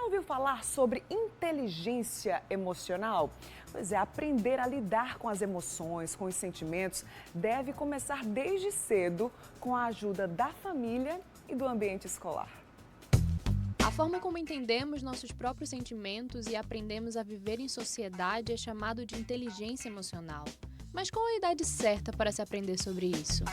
ouviu falar sobre inteligência emocional? Pois é, aprender a lidar com as emoções, com os sentimentos, deve começar desde cedo com a ajuda da família e do ambiente escolar. A forma como entendemos nossos próprios sentimentos e aprendemos a viver em sociedade é chamado de inteligência emocional. Mas qual a idade certa para se aprender sobre isso?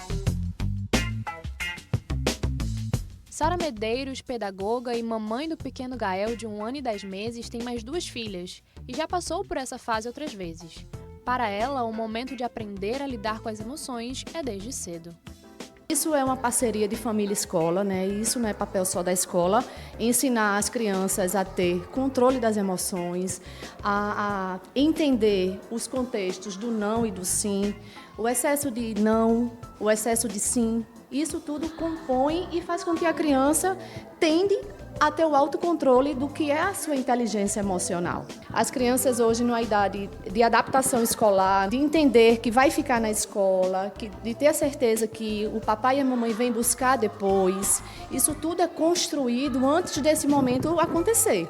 Sara Medeiros, pedagoga e mamãe do pequeno Gael de 1 ano e 10 meses, tem mais 2 filhas e já passou por essa fase outras vezes. Para ela, o momento de aprender a lidar com as emoções é desde cedo. Isso é uma parceria de família e escola, né? Isso não é papel só da escola. Ensinar as crianças a ter controle das emoções, a entender os contextos do não e do sim, o excesso de não, o excesso de sim. Isso tudo compõe e faz com que a criança tende a ter o autocontrole do que é a sua inteligência emocional. As crianças hoje, numa idade de adaptação escolar, de entender que vai ficar na escola, de ter a certeza que o papai e a mamãe vêm buscar depois, isso tudo é construído antes desse momento acontecer.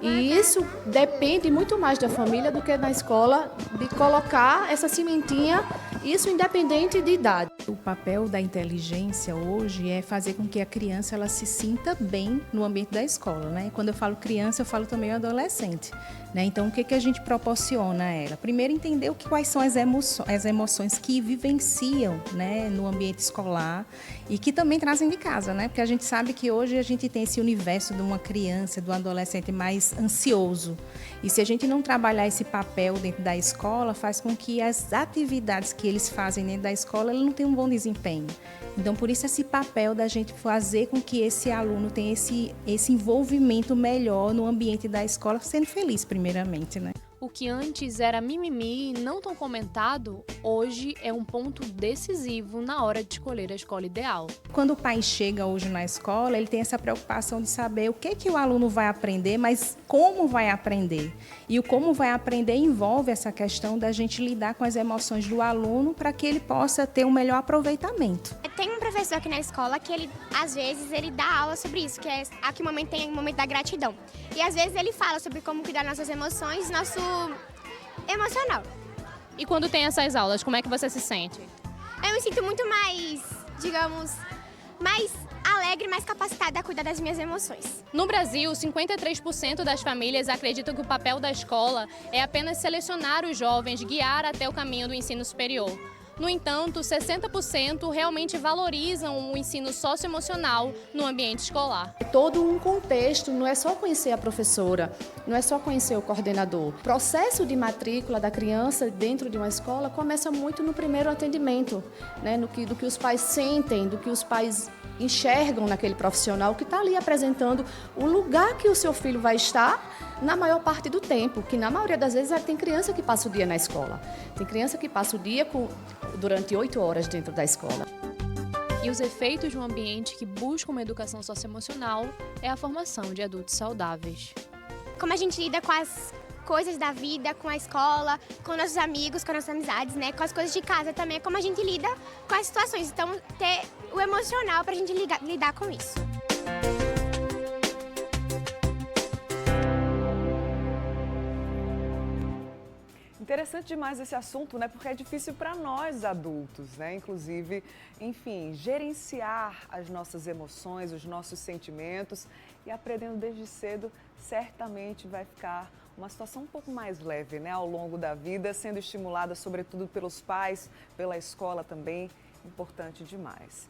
E isso depende muito mais da família do que da escola, de colocar essa sementinha, isso independente de idade. O papel da inteligência hoje é fazer com que a criança ela se sinta bem no ambiente da escola, né? Quando eu falo criança, eu falo também adolescente, né? Então, o que a gente proporciona a ela? Primeiro, entender quais são as emoções que vivenciam, né, no ambiente escolar e que também trazem de casa, né? Porque a gente sabe que hoje a gente tem esse universo de uma criança, do adolescente mais ansioso. E se a gente não trabalhar esse papel dentro da escola, faz com que as atividades que eles fazem dentro da escola, ele não tenham um bom desempenho. Então, por isso, esse papel da gente fazer com que esse aluno tenha esse envolvimento melhor no ambiente da escola, sendo feliz, primeiramente, né? O que antes era mimimi e não tão comentado, hoje é um ponto decisivo na hora de escolher a escola ideal. Quando o pai chega hoje na escola, ele tem essa preocupação de saber o que o aluno vai aprender, mas como vai aprender. E o como vai aprender envolve essa questão da gente lidar com as emoções do aluno para que ele possa ter um melhor aproveitamento. Tem um professor aqui na escola que ele, às vezes, ele dá aula sobre isso, que é aqui o momento tem o momento da gratidão. E às vezes ele fala sobre como cuidar das nossas emoções, nosso emocional. E quando tem essas aulas, como é que você se sente? Eu me sinto muito mais, digamos, mais alegre, mais capacitada a cuidar das minhas emoções. No Brasil, 53% das famílias acreditam que o papel da escola é apenas selecionar os jovens, guiar até o caminho do ensino superior. No entanto, 60% realmente valorizam o ensino socioemocional no ambiente escolar. É todo um contexto, não é só conhecer a professora, não é só conhecer o coordenador. O processo de matrícula da criança dentro de uma escola começa muito no primeiro atendimento, né? Do que os pais sentem, do que os pais enxergam naquele profissional que está ali apresentando o lugar que o seu filho vai estar na maior parte do tempo, que na maioria das vezes tem criança que passa o dia na escola. Tem criança que passa o dia durante 8 horas dentro da escola. E os efeitos de um ambiente que busca uma educação socioemocional é a formação de adultos saudáveis. Como a gente lida com as coisas da vida, com a escola, com nossos amigos, com nossas amizades, né? Com as coisas de casa também, como a gente lida com as situações. Então, ter o emocional pra gente lidar com isso. Interessante demais esse assunto, né? Porque é difícil para nós adultos, né? Inclusive, enfim, gerenciar as nossas emoções, os nossos sentimentos e aprendendo desde cedo, certamente vai ficar uma situação um pouco mais leve, né? Ao longo da vida, sendo estimulada sobretudo pelos pais, pela escola também, importante demais.